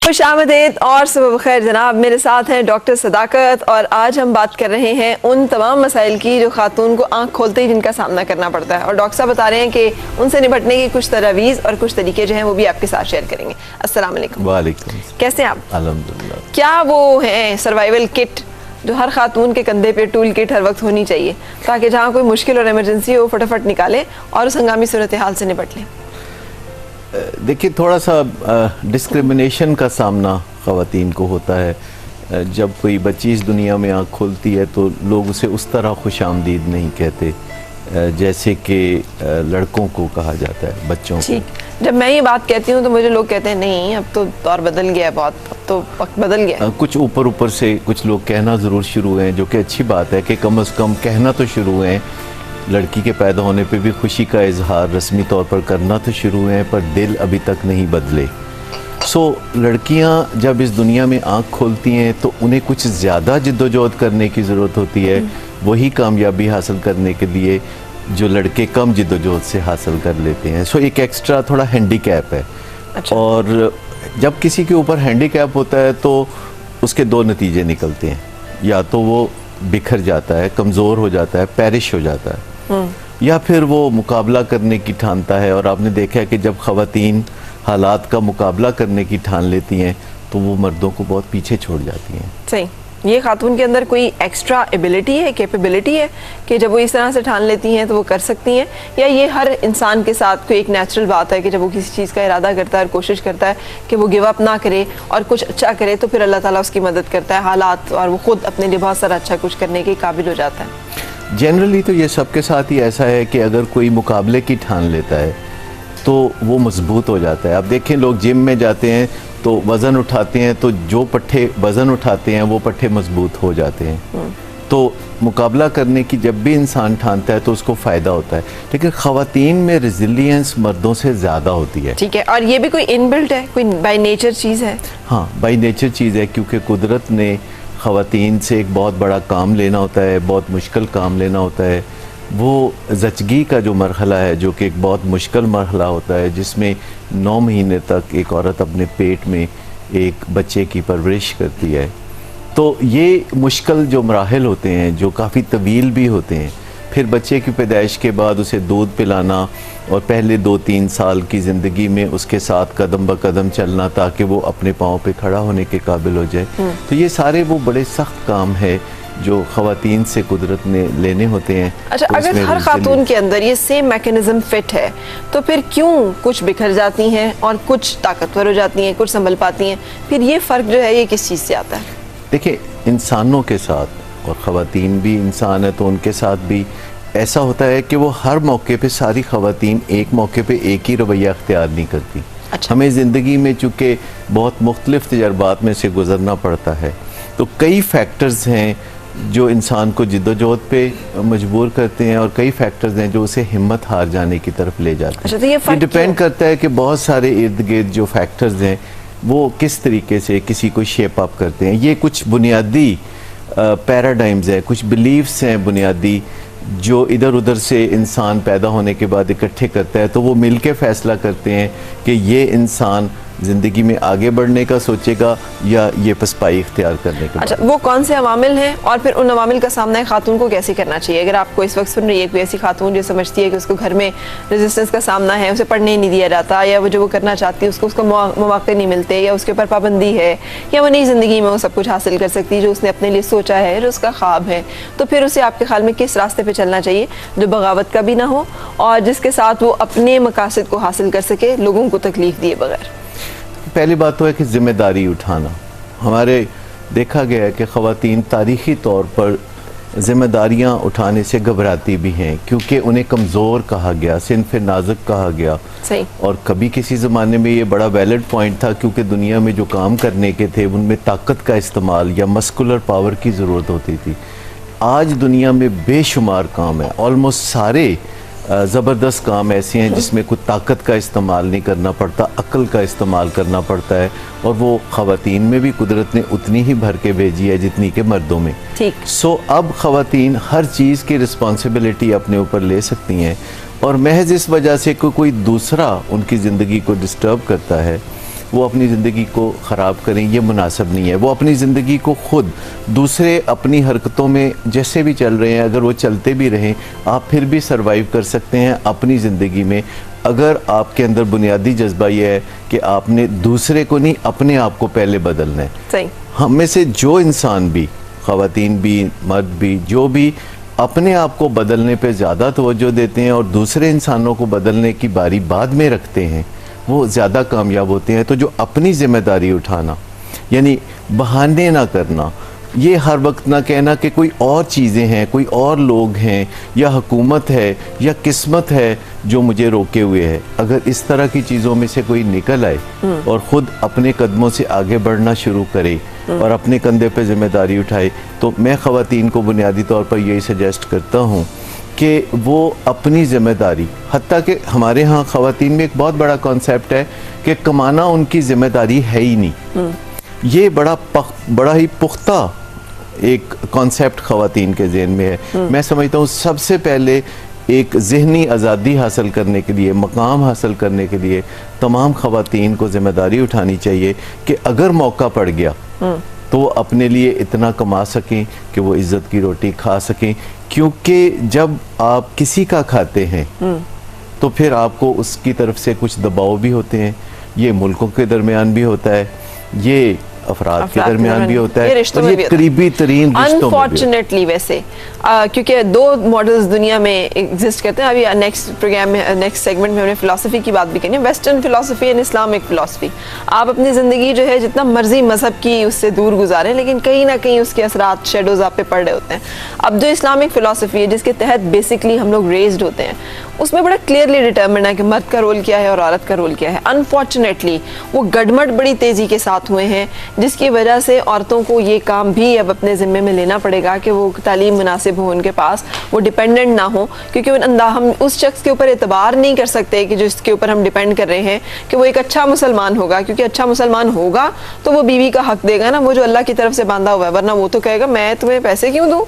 खुशामदीद और सुबह खैर जनाब, मेरे साथ हैं डॉक्टर सदाकत और आज हम बात कर रहे हैं उन तमाम मसाइल की जो खातून को आंख खोलते ही जिनका सामना करना पड़ता है। और डॉक्टर साहब बता रहे हैं कि उनसे निपटने की कुछ तजावीज़ और कुछ तरीके जो हैं वो भी आपके साथ शेयर करेंगे। अस्सलाम वालेकुम। वालेकुम। कैसे हैं आप? अल्हम्दुलिल्लाह। क्या वो हैं सर्वाइवल किट जो हर खातून के कंधे पे टूल किट हर वक्त होनी चाहिए ताकि जहाँ कोई मुश्किल और इमरजेंसी हो फटाफट निकाले और उस हंगामी सूरत हाल से निपट लें? देखिए, थोड़ा सा डिस्क्रिमिनेशन का सामना ख़वातीन को होता है। जब कोई बच्ची इस दुनिया में आँख खोलती है तो लोग उसे उस तरह खुशामदीद नहीं कहते जैसे कि लड़कों को कहा जाता है, बच्चों को। जब मैं ये बात कहती हूँ तो मुझे लोग कहते हैं नहीं अब तो दौर बदल गया है, बहुत अब तो वक्त बदल गया। कुछ ऊपर से कुछ लोग कहना ज़रूर शुरू हुए हैं, जो कि अच्छी बात है कि कम से कम कहना तो शुरू हुए हैं। लड़की के पैदा होने पे भी खुशी का इजहार रस्मी तौर पर करना तो शुरू हुए हैं, पर दिल अभी तक नहीं बदले। लड़कियां जब इस दुनिया में आंख खोलती हैं तो उन्हें कुछ ज़्यादा जिद्दोजहद करने की ज़रूरत होती है वही कामयाबी हासिल करने के लिए जो लड़के कम जिद्दोजहद से हासिल कर लेते हैं। एक एक्स्ट्रा थोड़ा हैंडीकैप है। अच्छा। और जब किसी के ऊपर हैंडीकैप होता है तो उसके दो नतीजे निकलते हैं, या तो वो बिखर जाता है, कमज़ोर हो जाता है, पैरिश हो जाता है, या फिर वो मुकाबला करने की ठानता है। और आपने देखा है कि जब ख़वातीन हालात का मुकाबला करने की ठान लेती हैं तो वो मर्दों को बहुत पीछे छोड़ जाती हैं। सही। ये खातून के अंदर कोई एक्स्ट्रा एबिलिटी है, कैपेबिलिटी है कि जब वो इस तरह से ठान लेती हैं तो वो कर सकती हैं, या ये हर इंसान के साथ कोई एक नेचुरल बात है कि जब वो किसी चीज़ का इरादा करता है और कोशिश करता है कि वो गिव अप ना करे और कुछ अच्छा करे तो फिर अल्लाह ताला उसकी मदद करता है हालात और वो खुद अपने लिए बहुत सारा अच्छा कुछ करने के काबिल हो जाता है? जनरली तो ये सबके साथ ही ऐसा है कि अगर कोई मुकाबले की ठान लेता है तो वो मजबूत हो जाता है। आप देखें, लोग जिम में जाते हैं तो वज़न उठाते हैं, तो जो पट्टे वज़न उठाते हैं वो पट्टे मजबूत हो जाते हैं। तो मुकाबला करने की जब भी इंसान ठानता है तो उसको फ़ायदा होता है, लेकिन ख़वातीन में रेजिलियंस मर्दों से ज़्यादा होती है। ठीक है। और ये भी कोई इनबिल्ट है, कोई बाय नेचर चीज़ है? हाँ, बाय नेचर चीज़ है, क्योंकि कुदरत ने ख़वातीन से एक बहुत बड़ा काम लेना होता है, बहुत मुश्किल काम लेना होता है। वो ज़चगी का जो मरहला है, जो कि एक बहुत मुश्किल मरहला होता है, जिसमें 9 महीने तक एक औरत अपने पेट में एक बच्चे की परवरिश करती है। तो ये मुश्किल जो मराहिल होते हैं, जो काफ़ी तवील भी होते हैं, फिर बच्चे की पैदाइश के बाद उसे दूध पिलाना और पहले 2-3 साल की ज़िंदगी में उसके साथ कदम ब कदम चलना ताकि वो अपने पाँव पे खड़ा होने के काबिल हो जाए। तो ये सारे वो बड़े सख्त काम है जो ख़वातीन से कुदरत ने लेने होते हैं। अच्छा, तो अगर हर खातून के अंदर ये सेम मैकेनिज्म फिट है तो फिर क्यों कुछ बिखर जाती हैं और कुछ ताकतवर हो जाती हैं, कुछ संभल पाती हैं? फिर ये फ़र्क जो है ये किस चीज़ से आता है? देखिए, इंसानों के साथ, और ख़वातीन भी इंसान है तो उनके साथ भी ऐसा होता है कि वो हर मौके पे, सारी ख़वातीन एक मौके पे एक ही रवैया अख्तियार नहीं करती। अच्छा। हमें ज़िंदगी में चूँकि बहुत मुख्तलिफ़ तजर्बात में से गुज़रना पड़ता है तो कई फैक्टर्स हैं जो इंसान को जिद्दोजहद पे मजबूर करते हैं और कई फैक्टर्स हैं जो उसे हिम्मत हार जाने की तरफ ले जाते हैं। अच्छा, तो ये डिपेंड करता है कि बहुत सारे इर्द गिर्द जो फैक्टर्स हैं वो किस तरीके से किसी को शेप अप करते हैं। ये कुछ बुनियादी पैराडाइम्स हैं, कुछ बिलीव्स हैं बुनियादी, जो इधर उधर से इंसान पैदा होने के बाद इकट्ठे करता है, तो वो मिल के फ़ैसला करते हैं कि ये इंसान ज़िंदगी में आगे बढ़ने का सोचेगा या ये पसपाई इख्तियार करने का। अच्छा, वो कौन से अवामिल हैं और फिर उन अवामिल का सामना खातून को कैसे करना चाहिए? अगर आपको इस वक्त सुन रही है कोई ऐसी खातून जो समझती है कि उसको घर में रेजिस्टेंस का सामना है, उसे पढ़ने नहीं दिया जाता, या वो जो वो करना चाहती है उसको मौके नहीं मिलते, या उसके ऊपर पाबंदी है, या वो नई ज़िंदगी में वो सब कुछ हासिल कर सकती है जो उसने अपने लिए सोचा है, जो उसका ख्वाब है, तो फिर उसे आपके ख्याल में किस रास्ते पर चलना चाहिए जो बगावत का भी ना हो और जिसके साथ वो अपने मकासद को हासिल कर सके लोगों को तकलीफ दिए बगैर? पहली बात तो है कि ज़िम्मेदारी उठाना। हमारे देखा गया है कि ख़वातीन तारीख़ी तौर पर ज़िम्मेदारियाँ उठाने से घबराती भी हैं, क्योंकि उन्हें कमज़ोर कहा गया, सिन्फ़ नाज़ुक कहा गया। सही। और कभी किसी ज़माने में ये बड़ा वैलिड पॉइंट था, क्योंकि दुनिया में जो काम करने के थे उनमें ताकत का इस्तेमाल या मस्कुलर पावर की ज़रूरत होती थी। आज दुनिया में बेशुमार काम है, ऑलमोस्ट सारे ज़बरदस्त काम ऐसे हैं जिसमें कुछ ताकत का इस्तेमाल नहीं करना पड़ता, अक्ल का इस्तेमाल करना पड़ता है, और वो ख़वातीन में भी कुदरत ने उतनी ही भर के भेजी है जितनी के मर्दों में। ठीक। अब ख़वातीन हर चीज़ की रिस्पॉन्सिबिलिटी अपने ऊपर ले सकती हैं, और महज इस वजह से कोई दूसरा उनकी ज़िंदगी को डिस्टर्ब करता है वो अपनी ज़िंदगी को ख़राब करें, ये मुनासिब नहीं है। वो अपनी ज़िंदगी को खुद, दूसरे अपनी हरकतों में जैसे भी चल रहे हैं, अगर वो चलते भी रहें, आप फिर भी सर्वाइव कर सकते हैं अपनी ज़िंदगी में, अगर आपके अंदर बुनियादी जज्बा ये है कि आपने दूसरे को नहीं, अपने आप को पहले बदलना है। सही। हम में से जो इंसान भी, ख़वातीन भी, मर्द भी, जो भी अपने आप को बदलने पे ज़्यादा तवज्जो देते हैं और दूसरे इंसानों को बदलने की बारी बाद में रखते हैं, वो ज़्यादा कामयाब होते हैं। तो जो अपनी ज़िम्मेदारी उठाना, यानी बहाने ना करना, ये हर वक्त ना कहना कि कोई और चीज़ें हैं, कोई और लोग हैं, या हुकूमत है, या किस्मत है जो मुझे रोके हुए है। अगर इस तरह की चीज़ों में से कोई निकल आए और ख़ुद अपने कदमों से आगे बढ़ना शुरू करे और अपने कंधे पे ज़िम्मेदारी उठाए, तो मैं ख़वातीन को बुनियादी तौर पर यही सजेस्ट करता हूँ कि वो अपनी ज़िम्मेदारी, हत्ता कि हमारे यहाँ ख़वातीन में एक बहुत बड़ा कॉन्सेप्ट है कि कमाना उनकी ज़िम्मेदारी है ही नहीं। ये बड़ा ही पुख्ता एक कॉन्सेप्ट ख़वातीन के ज़हन में है। मैं समझता हूँ सबसे पहले एक ज़हनी आज़ादी हासिल करने के लिए, मकाम हासिल करने के लिए तमाम ख़वातीन को ज़िम्मेदारी उठानी चाहिए कि अगर मौका पड़ गया तो वो अपने लिए इतना कमा सकें कि वो इज़्ज़त की रोटी खा सकें। क्योंकि जब आप किसी का खाते हैं तो फिर आपको उसकी तरफ से कुछ दबाव भी होते हैं। ये मुल्कों के दरमियान भी होता है, ये अफराद के दरमियान भी होता है, और ये करीबी तरीन रिश्तों में भी। अनफॉर्चुनेटली वैसे क्योंकि दो मॉडल्स दुनिया में एग्जिस्ट करते हैं। अभी नेक्स्ट प्रोग्राम में, नेक्स्ट सेगमेंट में हमने फिलॉसफी की बात भी करनी है, western philosophy and Islamic philosophy. आप अपनी ज़िंदगी जो है जितना मर्जी मजहब की उससे दूर गुजारें, लेकिन कहीं ना कहीं उसके असरात, शेडोज आप पे पड़ रहे होते हैं। अब जो इस्लामिक फिलॉसफी है, जिसके तहत बेसिकली हम लोग रेज्ड होते हैं, उसमें बड़ा क्लियरली डिटर्मिन है कि मर्द का रोल क्या है और औरत का रोल क्या है। अनफॉर्चुनेटली वो गड़मड़ बड़ी तेज़ी के साथ हुए हैं, जिसकी वजह से औरतों को ये काम भी अब अपने ज़िम्मे में लेना पड़ेगा कि वो तालीम मुनासिब हो उनके पास, वो डिपेंडेंट ना हो। क्योंकि हम उस शख्स के ऊपर एतबार नहीं कर सकते कि जिसके ऊपर हम डिपेंड कर रहे हैं कि वो एक अच्छा मुसलमान होगा, क्योंकि अच्छा मुसलमान होगा तो वो बीवी का हक देगा ना, वो जो अल्लाह की तरफ से बांधा हुआ है। वरना वो तो कहेगा मैं तुम्हें पैसे क्यों दूँ,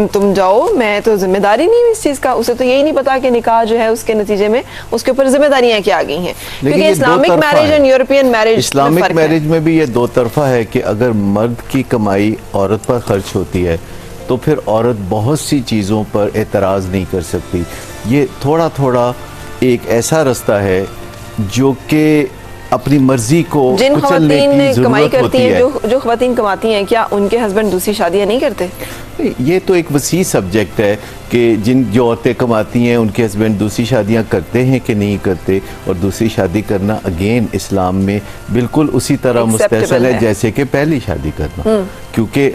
तुम जाओ, मैं तो जिम्मेदारी नहीं हूँ इस चीज़ का। उसे तो यही नहीं पता कि निकाह जो है उसके नतीजे में उसके ऊपर जिम्मेदारियां क्या आ गई हैं। क्योंकि Islamic marriage and European marriage, Islamic marriage में भी ये दो तरफा है कि अगर मर्द की कमाई औरत पर खर्च होती है तो फिर औरत बहुत सी चीज़ों पर एतराज़ नहीं कर सकती। ये थोड़ा थोड़ा एक ऐसा रास्ता है जो कि अपनी मर्जी को जिन ख़वातीन कमाई करती हैं, जो ख़वातीन कमाती हैं, क्या उनके हस्बैंड दूसरी शादियां नहीं करते? ये तो एक वसी सब्जेक्ट है कि जो औरतें कमाती हैं उनके हस्बैंड दूसरी शादियां करते हैं कि नहीं करते, और दूसरी शादी करना अगेन इस्लाम में बिल्कुल उसी तरह मुस्तहसन है जैसे कि पहली शादी करना। क्योंकि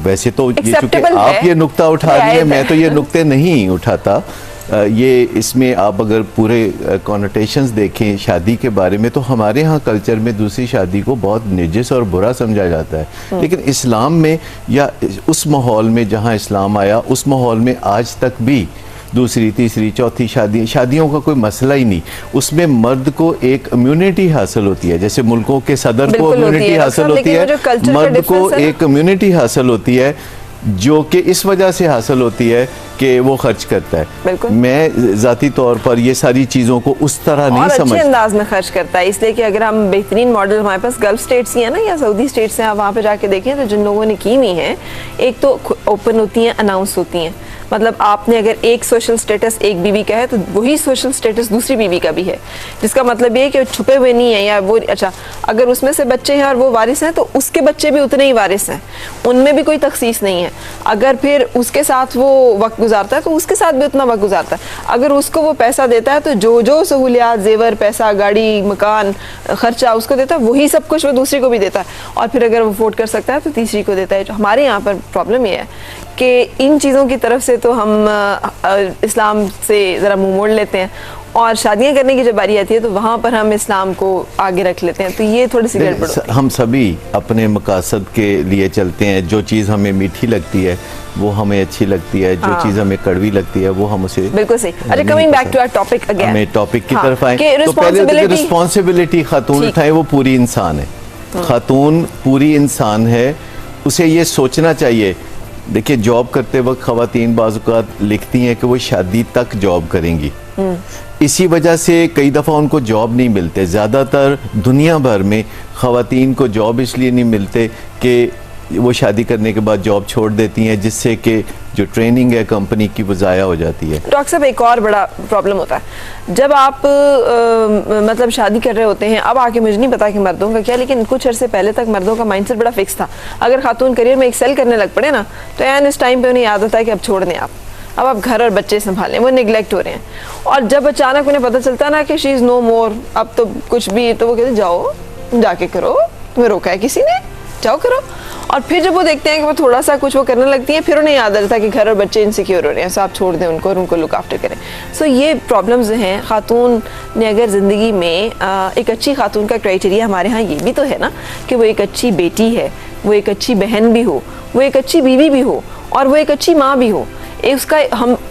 वैसे तो ये चूँकि आप ये नुक्ता उठा रही हैं, मैं तो ये नुक्ते नहीं उठाता। ये इसमें आप अगर पूरे कॉनोटेशंस देखें शादी के बारे में, तो हमारे यहाँ कल्चर में दूसरी शादी को बहुत निजिस और बुरा समझा जाता है। लेकिन इस्लाम में, या उस माहौल में जहाँ इस्लाम आया, उस माहौल में आज तक भी दूसरी, तीसरी, चौथी शादियों का कोई मसला ही नहीं। उसमें मर्द को एक इम्यूनिटी हासिल होती है, जैसे मुल्कों के सदर को इम्यूनिटी हासिल होती है, मर्द को एक इम्यूनिटी हासिल होती है, जो कि इस वजह से हासिल होती है कि वो खर्च करता है। मैं ज़ाती तौर पर ये सारी चीज़ों को उस तरह नहीं समझता, अच्छे अंदाज में खर्च करता है। इसलिए कि अगर हम बेहतरीन मॉडल हमारे पास गल्फ स्टेट्स ही है ना, या सऊदी स्टेट्स हैं, आप वहाँ पे जाके देखें तो जिन लोगों ने की हुई हैं, एक तो ओपन होती हैं, अनाउंस होती हैं। मतलब आपने अगर एक सोशल स्टेटस एक बीवी का है तो वही सोशल स्टेटस दूसरी बीवी का भी है, जिसका मतलब ये है कि छुपे हुए नहीं है। या वो अच्छा, अगर उसमें से बच्चे हैं और वो वारिस हैं तो उसके बच्चे भी उतने ही वारिस हैं, उनमें भी कोई तखसीस नहीं है। अगर फिर उसके साथ वो वक्त गुजारता है तो उसके साथ भी उतना वक्त गुजारता है। अगर उसको वो पैसा देता है तो जो जो सहूलियात, जेवर, पैसा, गाड़ी, मकान, खर्चा उसको देता है, वही सब कुछ वो दूसरी को भी देता है। और फिर अगर वो अफोर्ड कर सकता है तो तीसरी को देता है। जो हमारे यहाँ पर प्रॉब्लम ये है कि इन चीज़ों की तरफ से तो हम इस्लाम से ज़रा मुँह मोड़ लेते हैं, और शादियां करने की जब बारी आती है तो वहाँ पर हम इस्लाम को आगे रख लेते हैं। तो ये थोड़ी सी गड़बड़ होती है। हम सभी अपने मकासद के लिए चलते हैं। जो चीज़ हमें मीठी लगती है वो हमें अच्छी लगती है, जो चीज़ हमें कड़वी लगती है वो हम उसे बिल्कुल सही। अच्छा, coming back to our topic again, हमें टॉपिक की तरफ आए तो पहले रिस्पॉन्सिबिलिटी खातून उठाए, वो पूरी इंसान है। खातून पूरी इंसान है, उसे ये सोचना चाहिए देखिए, जॉब करते वक्त ख़वातीन बाज़ औक़ात लिखती हैं कि वो शादी तक जॉब करेंगी। इसी वजह से कई दफ़ा उनको जॉब नहीं मिलते। ज़्यादातर दुनिया भर में ख़वातीन को जॉब इसलिए नहीं मिलते कि वो शादी करने के बाद जॉब छोड़ देती हैं, जिससे कि जो ट्रेनिंग है कंपनी की वो ज़ाया हो जाती है। डॉक्टर साहब, एक और बड़ा प्रॉब्लम होता है जब आप मतलब शादी कर रहे होते हैं। अब आके मुझे नहीं पता कि मर्दों का क्या, लेकिन कुछ अर्से पहले तक मर्दों का माइंडसेट बड़ा फिक्स था। अगर खातून करियर में एक्सेल करने लग पड़े ना, तो यार इस टाइम पे उन्हें याद आता है कि अब छोड़ दें अब आप घर और बच्चे संभालें, वो निगलेक्ट हो रहे हैं। और जब अचानक उन्हें पता चलता ना कि शी इज़ नो मोर, अब तो कुछ भी, तो वो कहते जाओ जाके करो, तुम्हें रोका है किसी ने, जाओ करो। और फिर जब वो देखते हैं कि वो थोड़ा सा कुछ वो करने लगती हैं, फिर उन्हें याद आता है कि घर और बच्चे इनसिक्योर हो रहे हैं, सो आप छोड़ दें उनको और उनको लुक आफ्टर करें। सो ये प्रॉब्लम्स हैं। खातून ने अगर ज़िंदगी में एक अच्छी खातून का क्राइटेरिया हमारे यहाँ ये भी तो है ना कि वो एक अच्छी बेटी है, वो एक अच्छी बहन भी हो, वो एक अच्छी बीवी भी हो, और वो एक अच्छी माँ भी हो। उसका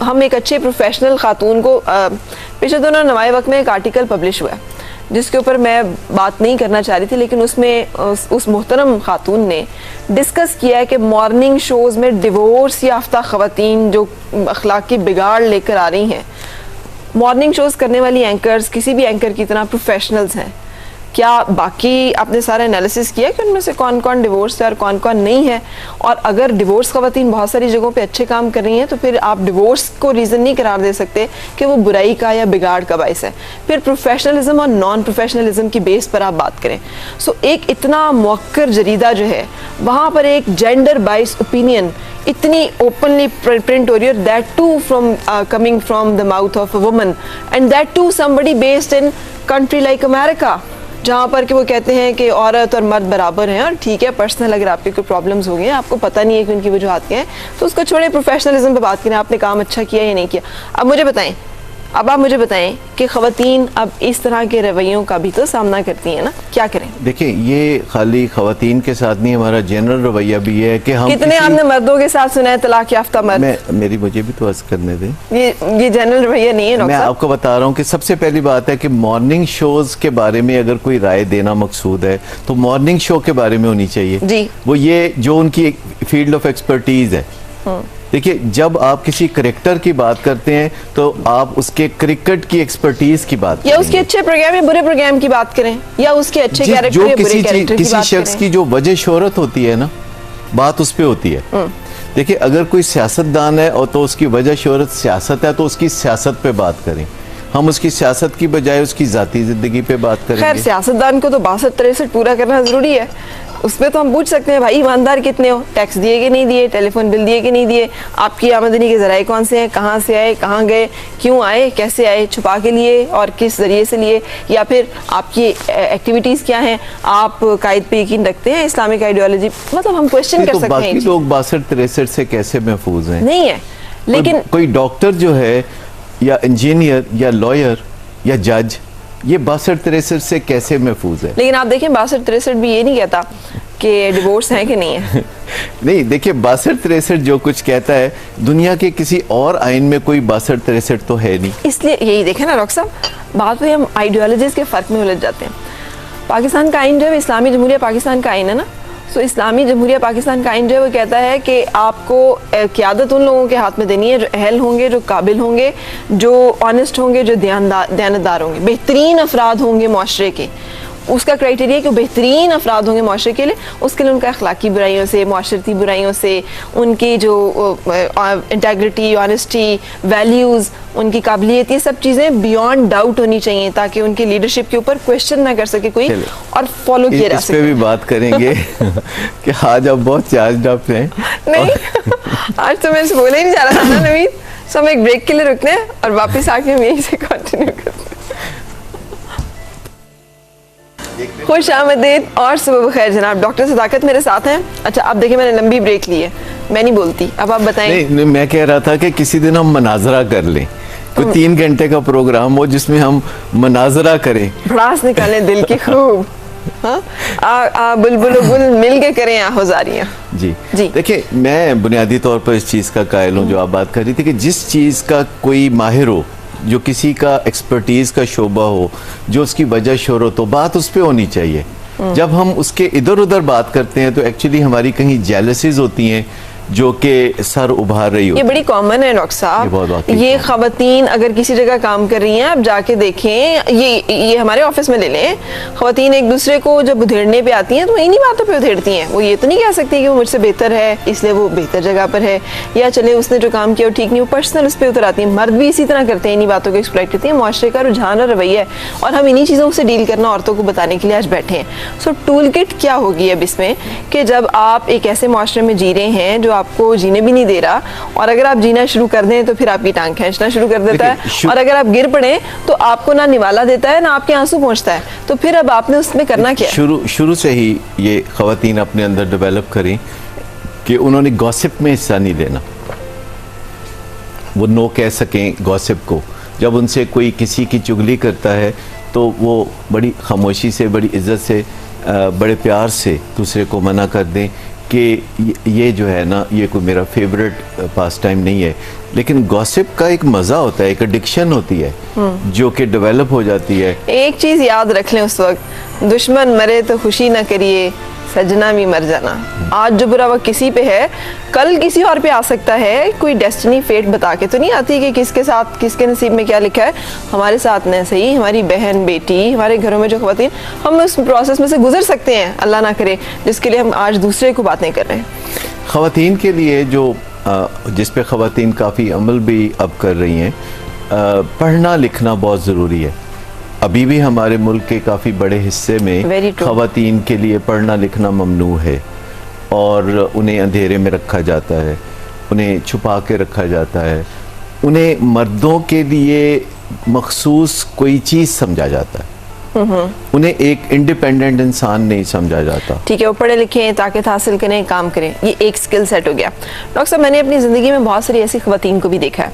हम एक अच्छे प्रोफेशनल खातून को पिछले दिनों नवाए वक्त में एक आर्टिकल पब्लिश हुआ है जिसके ऊपर मैं बात नहीं करना चाह रही थी, लेकिन उसमें उस मोहतरम खातून ने डिस्कस किया है कि मॉर्निंग शोज़ में डिवोर्स याफ्ता ख़वातीन जो अखलाकी बिगाड़ लेकर आ रही हैं, मॉर्निंग शोज़ करने वाली एंकर्स किसी भी एंकर की तरह प्रोफेशनल्स हैं। क्या बाकी आपने सारा एनालिसिस किया कि उनमें से कौन कौन डिवोर्स है और कौन कौन नहीं है? और अगर डिवोर्स ख़वातीन बहुत सारी जगहों पे अच्छे काम कर रही हैं, तो फिर आप डिवोर्स को रीज़न नहीं करार दे सकते कि वो बुराई का या बिगाड़ का बाइस है। फिर प्रोफेशनलिज्म और नॉन प्रोफेशनलिज्म की बेस पर आप बात करें। सो एक इतना मौक्कर जरीदा जो है, वहाँ पर एक जेंडर बाइस ओपिनियन इतनी ओपनली प्रिंट हो रही है, that too from coming from the mouth of a woman, and that too somebody based in country like America, जहाँ पर कि वो कहते हैं कि औरत और मर्द बराबर हैं। और ठीक है, पर्सनल अगर आपके कोई प्रॉब्लम्स हो गई हैं, आपको पता नहीं है कि उनकी वजूहत क्या है, तो उसको छोड़े, प्रोफेशनलिज्म पे बात करें, आपने काम अच्छा किया या नहीं किया। अब आप मुझे बताएं कि ख़वातीन अब इस तरह के रवैयों का भी तो सामना करती हैं ना, क्या करें? देखिए, ये खाली ख़वातीन के साथ नहीं, हमारा जनरल रवैया भी है कि हम कितने आपने मर्दों के साथ सुना है तलाक याफ्ता मर्द? मुझे भी तो अर्ज करने दें, ये जनरल रवैया नहीं है। मैं आपको बता रहा हूँ कि सबसे पहली बात है कि मॉर्निंग शोज के बारे में अगर कोई राय देना मकसूद है तो मॉर्निंग शो के बारे में होनी चाहिए जी। वो ये जो उनकी फील्ड ऑफ एक्सपर्टीज है। देखिए, जब आप किसी क्रिकेटर की बात करते हैं तो आप उसके क्रिकेट की एक्सपर्टीज की बात या उसके अच्छे प्रोग्राम या बुरे प्रोग्राम की बात करें, या उसके अच्छे कैरेक्टर या बुरे कैरेक्टर की बात करें। किसी शख्स की जो वजह शोहरत होती है ना, बात उस पे होती है। देखिए, अगर कोई सियासतदान है और तो उसकी वजह शोहरत सियासत है, तो उसकी सियासत पे बात करें। हम उसकी सियासत की बजाय उसकी जाती जिंदगी पे बात करेंगे। खैर, सियासतदान को तो 62-63 पूरा करना जरूरी है। उसमें तो हम पूछ सकते हैं, भाई ईमानदार कितने हो, टैक्स दिए कि नहीं दिए, टेलीफोन बिल दिए कि नहीं दिए, आपकी आमदनी के जराए कौन से हैं, कहाँ से आए, कहाँ गए, क्यों आए, कैसे आए, छुपा के लिए और किस जरिए से लिए, या फिर आपकी एक्टिविटीज क्या हैं, आप कायद पे यकीन रखते हैं, इस्लामिक आइडियोलॉजी, मतलब हम क्वेश्चन कर सकते हैं। बाकी लोग 62-63 से कैसे महफूज हैं? नहीं है, लेकिन कोई डॉक्टर जो है या इंजीनियर या लॉयर या जज, ये 62-63 से कैसे महफूज है? लेकिन आप देखें, 62-63 भी ये नहीं कहता कि डिवोर्स है कि नहीं है। नहीं, देखिए, 62-63 जो कुछ कहता है, दुनिया के किसी और आइन में कोई 62-63 तो है नहीं। इसलिए यही देखें ना डॉक्टर साहब, बात में हम आइडियोलॉजीज के फर्क में उलझ जाते हैं। पाकिस्तान का आइन जो है, इस्लामी जमहूरिया पाकिस्तान का आइन है ना, तो इस्लामी जमहूरिया पाकिस्तान का आइन जो है वो कहता है कि आपको क़यादत उन लोगों के हाथ में देनी है जो अहल होंगे, जो काबिल होंगे, जो ऑनेस्ट होंगे, जो दयानतदार होंगे, बेहतरीन अफराद होंगे माशरे के। उसका क्राइटेरिया कि बेहतरीन अफराद होंगे माशरे के लिए, उसके लिए उनका अखलाकी बुराइयों से, माशरती बुराइयों से, उनकी जो इंटेग्रिटी, ऑनेस्टी, वैल्यूज़, उनकी काबिलियत, ये सब चीज़ें बियॉन्ड डाउट होनी चाहिए, ताकि उनकी लीडरशिप के ऊपर क्वेश्चन ना कर सके कोई और फॉलो किया जा सके। इस पे भी बात करेंगे कि आज आप बहुत चार्ज अप हैं। नहीं, आज तो मैं बोला ही नहीं जा रहा था ना नवीन, सो हम एक ब्रेक के लिए रुकते हैं और वापस आके हम यहीं से कंटिन्यू करते हैं। खुश आमदीद और सुबह बखैर जनाब, डॉक्टर सदाकत मेरे साथ हैं। अच्छा, अब देखिए, मैंने लंबी ब्रेक ली है, मैं नहीं बोलती, अब आप बताएं। नहीं, मैं कह रहा था कि किसी दिन हम मनाजरा कर लें, कोई 3 घंटे का प्रोग्राम हो जिसमें हम मनाजरा करें, भड़ास निकालें दिल की खूब। हाँ, बुलबुल गुल मिल के करें आहोजारियां। जी। देखिए, मैं बुनियादी तौर पर इस चीज़ का कायल हूँ जो आप बात कर रही थी कि जिस चीज़ का कोई माहिर हो, जो किसी का एक्सपर्टीज का शोबा हो, जो उसकी वजह शोहरत हो, बात उस पर होनी चाहिए। जब हम उसके इधर उधर बात करते हैं तो एक्चुअली हमारी कहीं जेलसीज होती हैं, जो कि सर उभार रही ये होती बड़ी कॉमन है डॉक्टर ये बहुत साहब। वाकई ये common। खवातीन अगर किसी जगह काम कर रही हैं, आप जाके देखें, ये हमारे ऑफिस में ले लें, खवातीन एक दूसरे को जब उधेड़ने पे आती हैं तो इन्हीं बातों पे उधेड़ती हैं। वो ये तो नहीं कह सकती कि वो मुझसे बेहतर है इसलिए वो बेहतर जगह पर है, या चले उसने जो काम किया वो ठीक नहीं, वो पर्सनल उस पर उतर आती है। मर्द भी इसी तरह करते हैं, इन्हीं बातों को एक्सप्लॉइट करते हैं। मुआशरे का रुझान और रवैया है और हम इन्हीं चीज़ों से डील करना औरतों को बताने के लिए आज बैठे हैं। सो टूल किट क्या होगी अब इसमें कि जब आप एक ऐसे मुआशरे में जी रहे हैं जो आपको जीने भी नहीं दे रहा, और अगर आप जीना शुरू कर दें तो फिर आपकी टांग खींचना शुरू कर देता है, और अगर आप गिर पड़े तो आपको ना निवाला देता है ना आपके आंसू पहुंचता है। तो फिर अब आपने उसमें करना क्या है? शुरू से ही ये खवातीन अपने अंदर डेवलप करें कि उन्होंने गॉसिप में हिस्सा नहीं लेना। वो नो कह सकें गॉसिप को। जब उनसे कोई किसी की चुगली करता है तो वो बड़ी खामोशी से, बड़ी इज्जत से, बड़े प्यार से दूसरे को मना कर दें कि ये जो है ना, ये कोई मेरा फेवरेट पास टाइम नहीं है। लेकिन गॉसिप का एक मज़ा होता है, एक एडिक्शन होती है जो कि डेवलप हो जाती है। एक चीज़ याद रख लें उस वक्त, दुश्मन मरे तो खुशी ना करिए, सजना भी मर जाना। आज जो बुरा वक्त किसी पे है, कल किसी और पे आ सकता है। कोई डेस्टिनी फेट बता के तो नहीं आती कि किसके साथ किसके नसीब में क्या लिखा है। हमारे साथ नहीं सही, हमारी बहन बेटी, हमारे घरों में जो ख़वातीन, हम उस प्रोसेस में से गुजर सकते हैं, अल्लाह ना करे, जिसके लिए हम आज दूसरे को बातें कर रहे हैं। ख़वातीन के लिए जो जिस पे ख़वातीन काफ़ी अमल भी अब कर रही हैं, पढ़ना लिखना बहुत ज़रूरी है। अभी भी हमारे मुल्क के काफ़ी बड़े हिस्से में ख़वातीन के लिए पढ़ना लिखना ममनू है और उन्हें अंधेरे में रखा जाता है, उन्हें छुपा के रखा जाता है, उन्हें मर्दों के लिए मखसूस कोई चीज़ समझा जाता है, उन्हें एक इंडिपेंडेंट इंसान नहीं समझा जाता। ठीक है, वो पढ़े लिखे, ताकत हासिल करें, काम करें, ये एक स्किल सेट हो गया। डॉक्टर साहब, मैंने अपनी ज़िंदगी में बहुत सारी ऐसी ख़वातीन को भी देखा है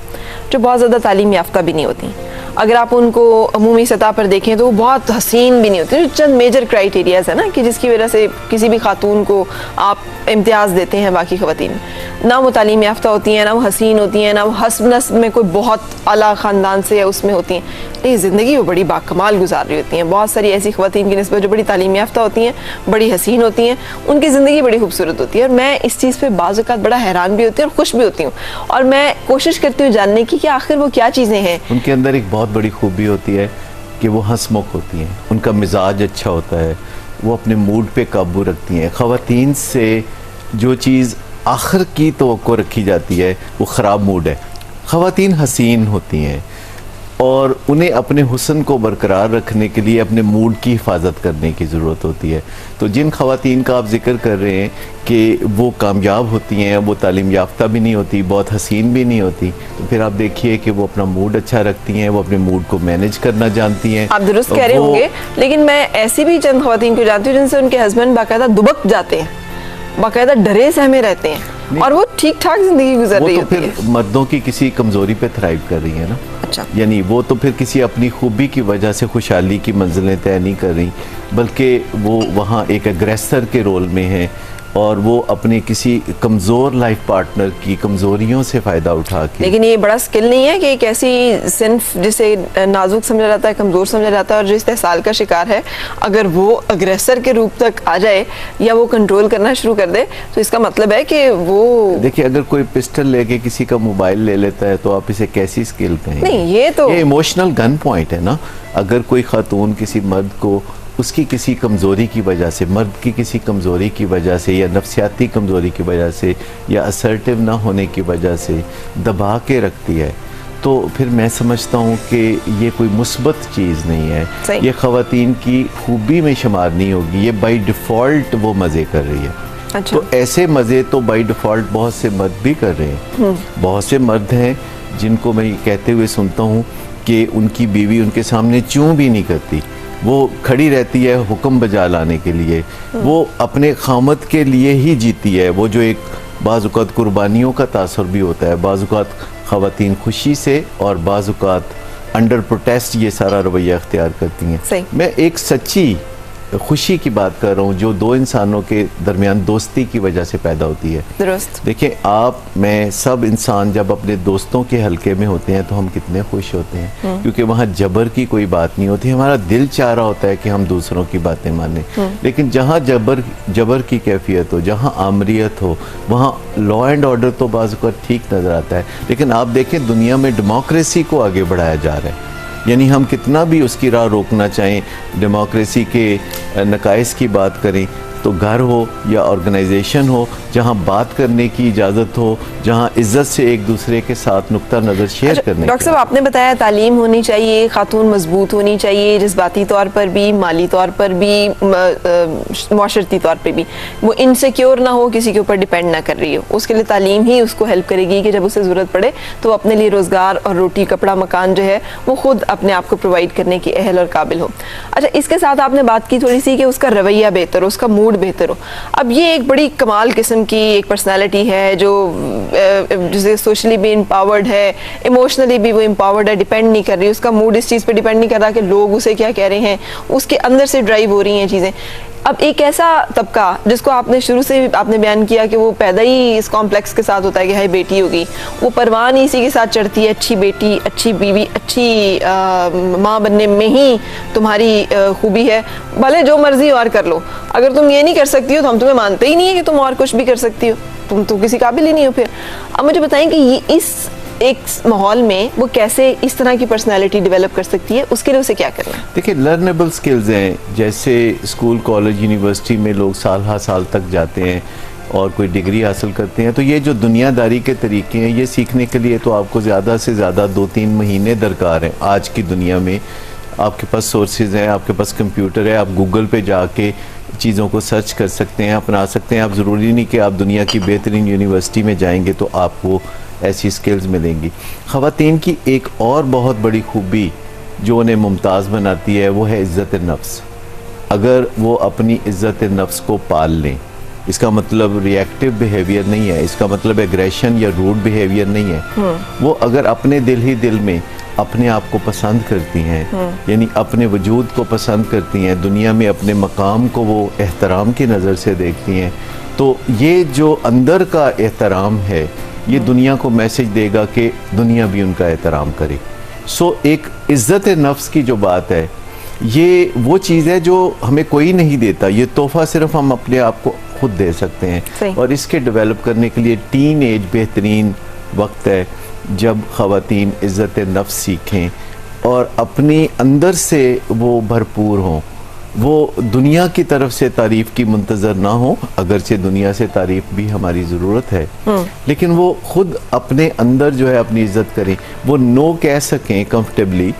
जो बहुत ज़्यादा तालीम याफ्ता भी नहीं होती। अगर आप उनको अमूमी सतह पर देखें तो वो बहुत हसीन भी नहीं होती। चंद मेजर क्राइटेरियाज है ना कि जिसकी वजह से किसी भी खातून को आप इम्तियाज़ देते हैं बाकी ख़वातीन। ना वो तालीम याफ्ता होती हैं, ना वो हसीन होती हैं, ना वो हस्ब नस्ब में कोई बहुत आला ख़ानदान से या उसमें होती हैं, लेकिन ज़िंदगी वो बड़ी बाकमाल गुजार रही होती हैं। बहुत सारी ऐसी ख़वातीन की निस्बत जो बड़ी तालीम याफ्ता होती हैं, बड़ी हसीन होती हैं, उनकी ज़िंदगी बड़ी खूबसूरत होती है। और मैं इस चीज़ पर बाज़ औक़ात बड़ा हैरान भी होती हूँ और खुश भी होती हूँ, और मैं कोशिश करती हूँ जानने की कि आखिर वो क्या चीज़ें हैं। उनके अंदर एक बहुत बड़ी खूबी होती है कि वो हंसमुख होती हैं, उनका मिजाज अच्छा होता है, वो अपने मूड पे काबू रखती हैं। ख़वातीन से जो चीज़ आखिर की तवक्को रखी जाती है वो ख़राब मूड है। ख़वातीन हसीन होती हैं और उन्हें अपने हुस्न को बरकरार रखने के लिए अपने मूड की हिफाजत करने की ज़रूरत होती है। तो जिन ख़वातीन का आप जिक्र कर रहे हैं कि वो कामयाब होती हैं, वो तालीम याफ्ता भी नहीं होती, बहुत हसीन भी नहीं होती, तो फिर आप देखिए कि वो अपना मूड अच्छा रखती हैं, वो अपने मूड को मैनेज करना जानती हैं। आप दुरुस्त कह रहे होंगे, लेकिन मैं ऐसी भी चंद ख़वातीन को जानती हूँ जिनसे उनके हस्बैंड बाकायदा दुबक जाते हैं, बाकायदा डरे सहमे रहते हैं और वो ठीक ठाक जिंदगी गुजर रही होती है। फिर मर्दों की किसी कमजोरी पे थ्राइव कर रही है ना। अच्छा, यानी वो तो फिर किसी अपनी खूबी की वजह से खुशहाली की मंजिलें तय नहीं कर रही, बल्कि वो वहाँ एक एग्रेसर के रोल में है और वो अपने किसी कमज़ोर लाइफ पार्टनर की कमज़ोरियों से फ़ायदा उठा के। लेकिन ये बड़ा स्किल नहीं है कि एक ऐसी सिंफ जिसे नाजुक समझा जाता है, कमज़ोर समझा जाता है और जो इस्तेहसाल का शिकार है, अगर वो अग्रेसर के रूप तक आ जाए या वो कंट्रोल करना शुरू कर दे, तो इसका मतलब है कि वो, देखिए, अगर कोई पिस्टल लेके किसी का मोबाइल ले लेता है तो आप इसे कैसी स्किल कहेंगे? नहीं, ये इमोशनल गन पॉइंट है ना। अगर कोई खातून किसी मर्द को उसकी किसी कमज़ोरी की वजह से, मर्द की किसी कमज़ोरी की वजह से या नफ्सियाती कमज़ोरी की वजह से या असर्टिव ना होने की वजह से दबा के रखती है, तो फिर मैं समझता हूँ कि ये कोई मुस्बत चीज़ नहीं है, ये ख़वातीन की खूबी में शुमार नहीं होगी, ये बाई डिफ़ॉल्ट वो मज़े कर रही है। अच्छा। तो ऐसे मज़े तो बाई डिफ़ॉल्ट बहुत से मर्द भी कर रहे हैं। बहुत से मर्द हैं जिनको मैं ये कहते हुए सुनता हूँ कि उनकी बीवी उनके सामने चूं भी नहीं करती, वो खड़ी रहती है हुक्म बजा लाने के लिए, वो अपने खामद के लिए ही जीती है। वो जो एक बाज़-औक़ात कुर्बानियों का तासर भी होता है, बाज़-औक़ात ख़वातीन खुशी से और बाज़-औक़ात अंडर प्रोटेस्ट ये सारा रवैया अख्तियार करती हैं। मैं एक सच्ची खुशी की बात कर रहा हूँ जो दो इंसानों के दरमियान दोस्ती की वजह से पैदा होती है। दुरुस्त। देखिए, आप मैं सब इंसान जब अपने दोस्तों के हलके में होते हैं तो हम कितने खुश होते हैं, क्योंकि वहाँ जबर की कोई बात नहीं होती। हमारा दिल चाह रहा होता है कि हम दूसरों की बातें मानें, लेकिन जहाँ जबर की कैफियत हो, जहाँ आमरीत हो, वहाँ लॉ एंड ऑर्डर तो बाज़ वक़्त ठीक नज़र आता है। लेकिन आप देखें, दुनिया में डेमोक्रेसी को आगे बढ़ाया जा रहा है, यानी हम कितना भी उसकी राह रोकना चाहें, डेमोक्रेसी के नकाइस की बात करें तो घर हो या ऑर्गेनाइजेशन हो, जहां बात करने की इजाज़त हो, जहां इज्जत से एक दूसरे के साथ नुक्ता नज़र शेयर करने। डॉक्टर साहब, आपने बताया तालीम होनी चाहिए, खातून मजबूत होनी चाहिए, जज्बाती तौर पर भी, माली तौर पर भी, माशरती तौर पर भी, वो इनसिक्योर ना हो, किसी के ऊपर डिपेंड ना कर रही हो। उसके लिए तालीम ही उसको हेल्प करेगी कि जब उसे ज़रूरत पड़े तो वो अपने लिए रोज़गार और रोटी कपड़ा मकान जो है वो खुद अपने आप को प्रोवाइड करने की अहल और काबिल हो। अच्छा, इसके साथ आपने बात की थोड़ी सी कि उसका रवैया बेहतर हो, उसका मूड बेहतर हो। अब ये एक बड़ी कमाल किस्म की एक पर्सनालिटी है जो जिसे सोशली भी एम्पावर्ड है, इमोशनली भी वो एम्पावर्ड है, डिपेंड नहीं कर रही, उसका मूड इस चीज़ पे डिपेंड नहीं कर रहा कि लोग उसे क्या कह रहे हैं, उसके अंदर से ड्राइव हो रही हैं चीज़ें। अब एक ऐसा तबका जिसको आपने शुरू से आपने बयान किया कि वो पैदा ही इस कॉम्प्लेक्स के साथ होता है कि हाय बेटी होगी, वो परवान इसी के साथ चढ़ती है, अच्छी बेटी, अच्छी बीवी, अच्छी माँ बनने में ही तुम्हारी खूबी है, भले जो मर्जी और कर लो, अगर तुम ये नहीं कर सकती हो तो हम तुम्हें मानते ही नहीं है कि तुम और कुछ भी कर सकती हो, तुम तो किसी काबिल ही नहीं हो फिर। अब मुझे बताएं कि ये इस एक माहौल में वो कैसे इस तरह की पर्सनालिटी डेवलप कर सकती है, उसके लिए उसे क्या करना है? देखिए, लर्नेबल स्किल्स हैं, जैसे स्कूल कॉलेज यूनिवर्सिटी में लोग साल हर साल तक जाते हैं और कोई डिग्री हासिल करते हैं, तो ये जो दुनियादारी के तरीके हैं ये सीखने के लिए तो आपको ज़्यादा से ज़्यादा 2-3 महीने दरकार हैं। आज की दुनिया में आपके पास सोर्सेज हैं, आपके पास कंप्यूटर है, आप गूगल पे जाके चीज़ों को सर्च कर सकते हैं, अपना सकते हैं। आप ज़रूरी नहीं कि आप दुनिया की बेहतरीन यूनिवर्सिटी में जाएंगे तो आपको ऐसी स्किल्स मिलेंगी। ख़वातीन की एक और बहुत बड़ी खूबी जो उन्हें मुमताज़ बनाती है वो है इज़्ज़त नफ्स। अगर वो अपनी इज़्ज़त नफ्स को पाल लें, इसका मतलब रिएक्टिव बिहेवियर नहीं है, इसका मतलब एग्रेशन या रूड बिहेवियर नहीं है, वो अगर अपने दिल ही दिल में अपने आप को पसंद करती हैं, यानी अपने वजूद को पसंद करती हैं, दुनिया में अपने मकाम को वो एहतराम की नज़र से देखती हैं, तो ये जो अंदर का एहतराम है ये दुनिया को मैसेज देगा कि दुनिया भी उनका एहतराम करे। सो एक इज़्ज़त नफ्स की जो बात है ये वो चीज़ है जो हमें कोई नहीं देता, ये तोहफ़ा सिर्फ हम अपने आप को खुद दे सकते हैं। और इसके डेवलप करने के लिए टीन एज बेहतरीन वक्त है जब ख़वातीन इज़्ज़त नफ्स सीखें और अपने अंदर से वो भरपूर हों, वो दुनिया की तरफ से तारीफ़ की मुंतज़र ना हो, अगरचे दुनिया से तारीफ़ भी हमारी ज़रूरत है, लेकिन वो खुद अपने अंदर जो है अपनी इज़्ज़त करें, वो नो कह सकें कंफर्टेबली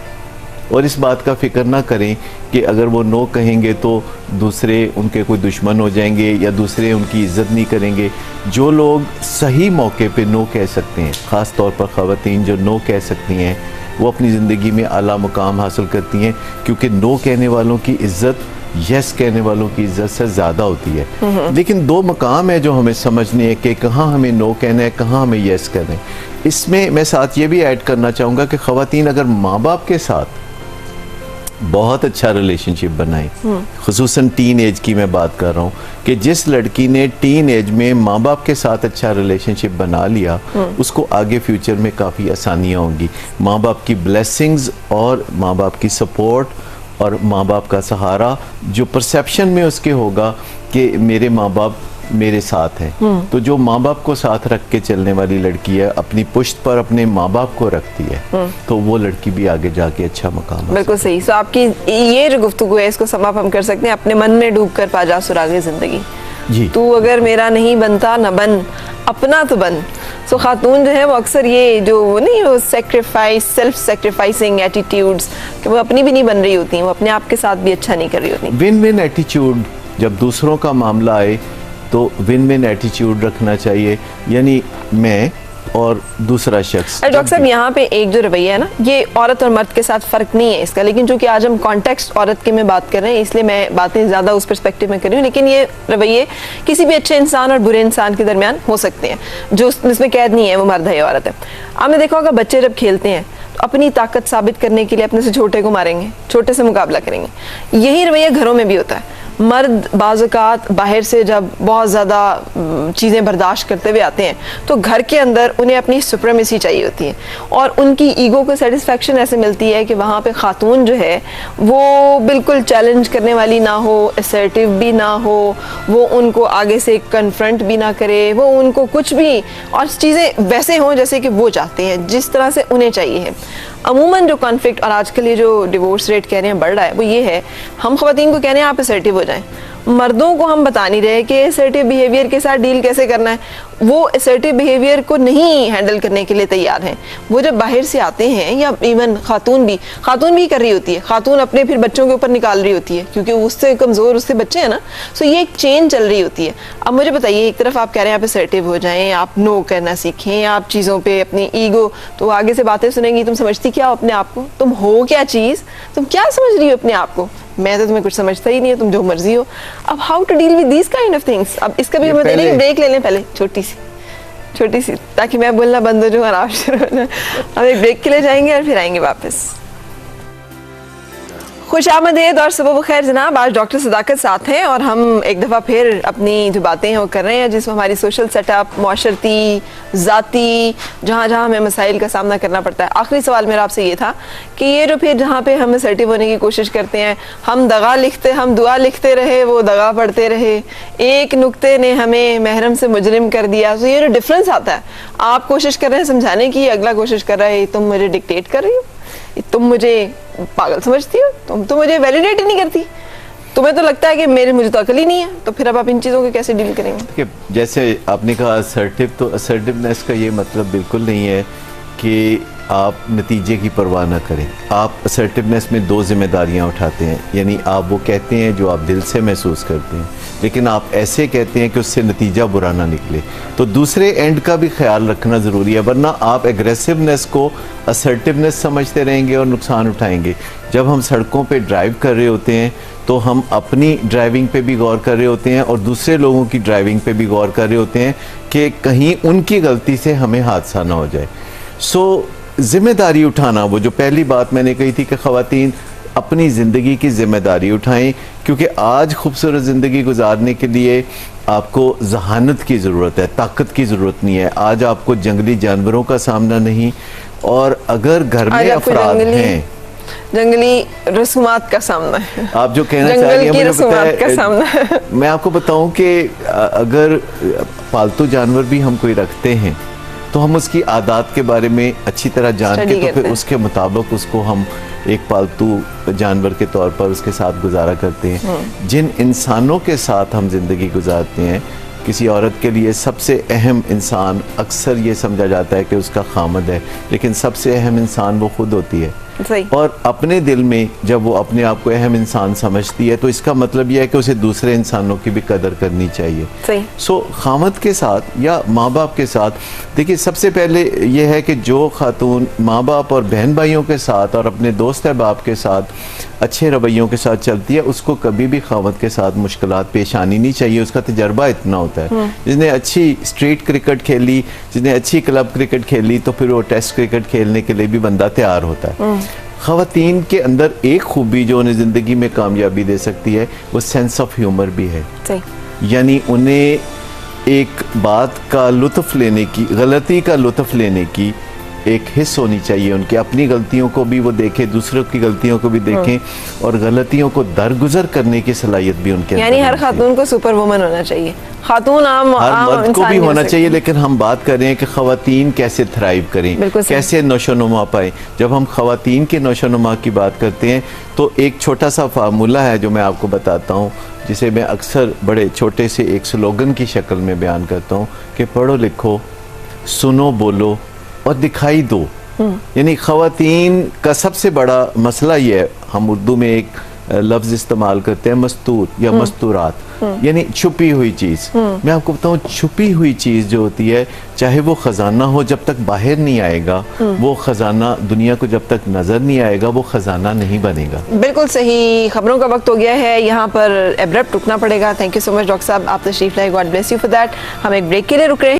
और इस बात का फ़िक्र ना करें कि अगर वो नो कहेंगे तो दूसरे उनके कोई दुश्मन हो जाएंगे या दूसरे उनकी इज़्ज़त नहीं करेंगे। जो लोग सही मौके पे नो कह सकते हैं, ख़ास तौर पर ख़वातीन जो नो कह सकती हैं, वो अपनी ज़िंदगी में आला मुकाम हासिल करती हैं, क्योंकि नो कहने वालों की इज़्ज़त यस कहने वालों की इज़्ज़त से ज़्यादा होती है। लेकिन 2 मकाम है जो हमें समझने है कि कहाँ हमें नो कहना है, कहाँ हमें यस कहना है। इसमें मैं साथ ये भी ऐड करना चाहूँगा कि ख़वातीन अगर माँ बाप के साथ बहुत अच्छा रिलेशनशिप बनाए, खुसूसन टीन एज की मैं बात कर रहा हूँ कि जिस लड़की ने टीन एज में माँ बाप के साथ अच्छा रिलेशनशिप बना लिया उसको आगे फ्यूचर में काफ़ी आसानियाँ होंगी। माँ बाप की ब्लेसिंग्स और माँ बाप की सपोर्ट और माँ बाप का सहारा जो परसेप्शन में उसके होगा कि मेरे माँ बाप मेरे साथ हैं, तो जो माँ बाप को साथ रख के चलने वाली लड़की है अपनी पुश्त पर अपने माँ बाप को रखती है, तो वो लड़की भी आगे जाके अच्छा मकाम। बिल्कुल सही। सो आपकी ये जो गुफ्तगू है इसको समाप्त हम कर सकते हैं, अपने मन में डूब कर पा जा सुरागे जिंदगी जी। तू अगर मेरा नहीं बनता न बन, अपना तो बन। सो खातून जो है वो अक्सर ये जो नहीं वो सेक्रीफाइस सेल्फ सेक्रीफाइसिंग एटीट्यूड्स कि वो अपनी भी नहीं बन रही होती, वो अपने आप के साथ भी अच्छा नहीं कर रही होती। विन विन एटीट्यूड, जब दूसरों का मामला आए तो विन विन एटीट्यूड रखना चाहिए, यानी मैं और दूसरा शख्स। डॉक्टर साहब यहाँ पे एक जो रवैया है ना, ये औरत और मर्द के साथ फ़र्क नहीं है इसका, लेकिन चूंकि आज हम कॉन्टेक्स्ट औरत की में बात कर रहे हैं इसलिए मैं बातें ज़्यादा उस पर्सपेक्टिव में कर रही हूँ, लेकिन ये रवैये किसी भी अच्छे इंसान और बुरे इंसान के दरमियान हो सकते हैं, जो इसमें कैद नहीं है वो मर्द है या औरत है। आपने देखा होगा बच्चे जब खेलते हैं तो अपनी ताकत साबित करने के लिए अपने से छोटे को मारेंगे, छोटे से मुकाबला करेंगे। यही रवैया घरों में भी होता है। मर्द बाज़ात बाहर से जब बहुत ज़्यादा चीज़ें बर्दाश्त करते हुए आते हैं तो घर के अंदर उन्हें अपनी सुप्रीमेसी चाहिए होती है और उनकी ईगो को सेटिस्फेक्शन ऐसे मिलती है कि वहाँ पे खातून जो है वो बिल्कुल चैलेंज करने वाली ना हो, असर्टिव भी ना हो, वो उनको आगे से कन्फ्रंट भी ना करे, वो उनको कुछ भी और चीज़ें वैसे हों जैसे कि वो चाहते हैं, जिस तरह से उन्हें चाहिए है। अमूमन जो कॉन्फ्लिक्ट और आजकल ये जो डिवोर्स रेट कह रहे हैं बढ़ रहा है वो ये है, हम ख़वातीन को कह रहे हैं आप असर्टिव हो जाएं, मर्दों को हम बता नहीं रहे कि असर्टिव बिहेवियर के साथ डील कैसे करना है। वो असर्टिव बिहेवियर को नहीं हैंडल करने के लिए तैयार हैं। वो जब बाहर से आते हैं या इवन खातून भी कर रही होती है, खातून अपने फिर बच्चों के ऊपर निकाल रही होती है क्योंकि उससे कमज़ोर उसके बच्चे हैं ना। सो ये एक चेन चल रही होती है। अब मुझे बताइए, एक तरफ आप कह रहे हैं आप असर्टिव हो जाएं, आप नो करना सीखें, आप चीज़ों पर अपनी ईगो, तो आगे से बातें सुनेंगी, तुम समझती क्या हो अपने आप को, तुम हो क्या चीज़, तुम क्या समझ रही हो अपने आप को, मैं तो तुम्हें कुछ समझता ही नहीं है, तुम जो मर्जी हो। अब how to deal with these kind of things. अब इसका भी हम ब्रेक ले लें पहले, छोटी सी, ताकि मैं बोलना बंद हो जाऊँ और आप शुरू हो जाए। अब एक ब्रेक के लिए जाएंगे और फिर आएंगे वापस। खुशामदीद और सुबह बखैर जनाब। आज डॉक्टर सदाकत साथ हैं और हम एक दफ़ा फिर अपनी जो बातें हैं वो कर रहे हैं, जिसमें हमारी सोशल सेटअप, माशरती, ज़ाती, जहाँ जहाँ हमें मसाइल का सामना करना पड़ता है। आखिरी सवाल मेरा आपसे ये था कि ये जो फिर जहाँ पे हम असर्टिव होने की कोशिश करते हैं, हम दुआ लिखते रहे, वो दगा पढ़ते रहे, एक नुक्ते ने हमें महरम से मुजरिम कर दिया। तो ये जो डिफरेंस आता है, आप कोशिश कर रहे हैं समझाने की, अगला कोशिश कर रहा है तुम मुझे डिक्टेट कर रही हो, तुम मुझे पागल समझती हो, तुम तो मुझे वैलिडेट ही नहीं करती, तुम्हें तो लगता है कि मुझे तो अकल ही नहीं है। तो फिर अब आप इन चीज़ों को कैसे डील करेंगे? जैसे आपने कहा असर्टिव, तो असर्टिवनेस का ये मतलब बिल्कुल नहीं है कि आप नतीजे की परवाह ना करें। आप असर्टिवनेस में दो जिम्मेदारियां उठाते हैं, यानी आप वो कहते हैं जो आप दिल से महसूस करते हैं, लेकिन आप ऐसे कहते हैं कि उससे नतीजा बुरा ना निकले। तो दूसरे एंड का भी ख्याल रखना ज़रूरी है, वरना आप एग्रेसिवनेस को असर्टिवनेस समझते रहेंगे और नुकसान उठाएंगे। जब हम सड़कों पे ड्राइव कर रहे होते हैं तो हम अपनी ड्राइविंग पे भी गौर कर रहे होते हैं और दूसरे लोगों की ड्राइविंग पे भी गौर कर रहे होते हैं कि कहीं उनकी गलती से हमें हादसा ना हो जाए। सो ज़िम्मेदारी उठाना, वो जो पहली बात मैंने कही थी कि ख़वातीन अपनी ज़िंदगी की ज़िम्मेदारी उठाएं, क्योंकि आज खूबसूरत ज़िंदगी गुजारने के लिए आपको ज़हानत की ज़रूरत है, ताकत की ज़रूरत नहीं है। आज आपको जंगली जानवरों का सामना नहीं, और अगर घर में अफराद हैं, जंगली रसूमात का सामना है। आप जो कहना चाह रही हैं मुझे पता है। मैं आपको बताऊं कि अगर पालतू जानवर भी हम कोई रखते हैं तो हम उसकी आदत के बारे में अच्छी तरह जान के तो फिर उसके मुताबिक उसको हम एक पालतू जानवर के तौर पर उसके साथ गुजारा करते हैं। जिन इंसानों के साथ हम जिंदगी गुजारते हैं, किसी औरत के लिए सबसे अहम इंसान अक्सर ये समझा जाता है कि उसका खामद है, लेकिन सबसे अहम इंसान वो खुद होती है। और अपने दिल में जब वो अपने आप को अहम इंसान समझती है तो इसका मतलब यह है कि उसे दूसरे इंसानों की भी कदर करनी चाहिए। सो खामद के साथ या माँ बाप के साथ, देखिए सबसे पहले यह है कि जो खातून माँ बाप और बहन भाइयों के साथ और अपने दोस्त अहबाब के साथ अच्छे रवैयों के साथ चलती है, उसको कभी भी खामद के साथ मुश्किलात पेश आनी नहीं चाहिए। उसका तजर्बा इतना होता है, जिसने अच्छी स्ट्रीट क्रिकेट खेली, जिसने अच्छी क्लब क्रिकेट खेली, तो फिर वो टेस्ट क्रिकेट खेलने के लिए भी बंदा तैयार होता है। ख़वातीन के अंदर एक खूबी जो उन्हें ज़िंदगी में कामयाबी दे सकती है वो सेंस ऑफ ह्यूमर भी है। यानी उन्हें एक बात का लुत्फ़ लेने की, गलती का लुत्फ़ लेने की एक हिस्स होनी चाहिए। उनकी अपनी गलतियों को भी वो देखें, दूसरों की गलतियों को भी देखें, और गलतियों को दरगुजर करने की सलाहियत भी उनके अंदर। यानी हर खातून को सुपर वुमन होना चाहिए, खातून हर मर्द को भी होना चाहिए। लेकिन हम बात कर रहे हैं कि ख़वातीन कैसे थ्राइव करें, कैसे नौशोनुमा पाएं। जब हम ख़वातीन के नौशोनुमा की बात करते हैं तो एक छोटा सा फार्मूला है जो मैं आपको बताता हूँ, जिसे मैं अक्सर बड़े छोटे से एक स्लोगन की शक्ल में बयान करता हूँ कि पढ़ो लिखो, सुनो बोलो और दिखाई दो। यानी ख़वातीन का सबसे बड़ा मसला ये है, हम उर्दू में एक लफ्ज़ इस्तेमाल करते हैं मस्तूर या मस्तूरात, यानी छुपी हुई चीज़। मैं आपको बताऊं, छुपी हुई चीज़ जो होती है, चाहे वो ख़जाना हो, जब तक बाहर नहीं आएगा वो ख़जाना दुनिया को जब तक नज़र नहीं आएगा वो ख़जाना नहीं बनेगा। बिल्कुल सही। खबरों का वक्त हो गया है, यहाँ पर एब्रप्ट रुकना पड़ेगा। Thank you so much doctor साहब, आप तशरीफ लाए, God bless you for that. हम एक ब्रेक के लिए रुक रहे हैं।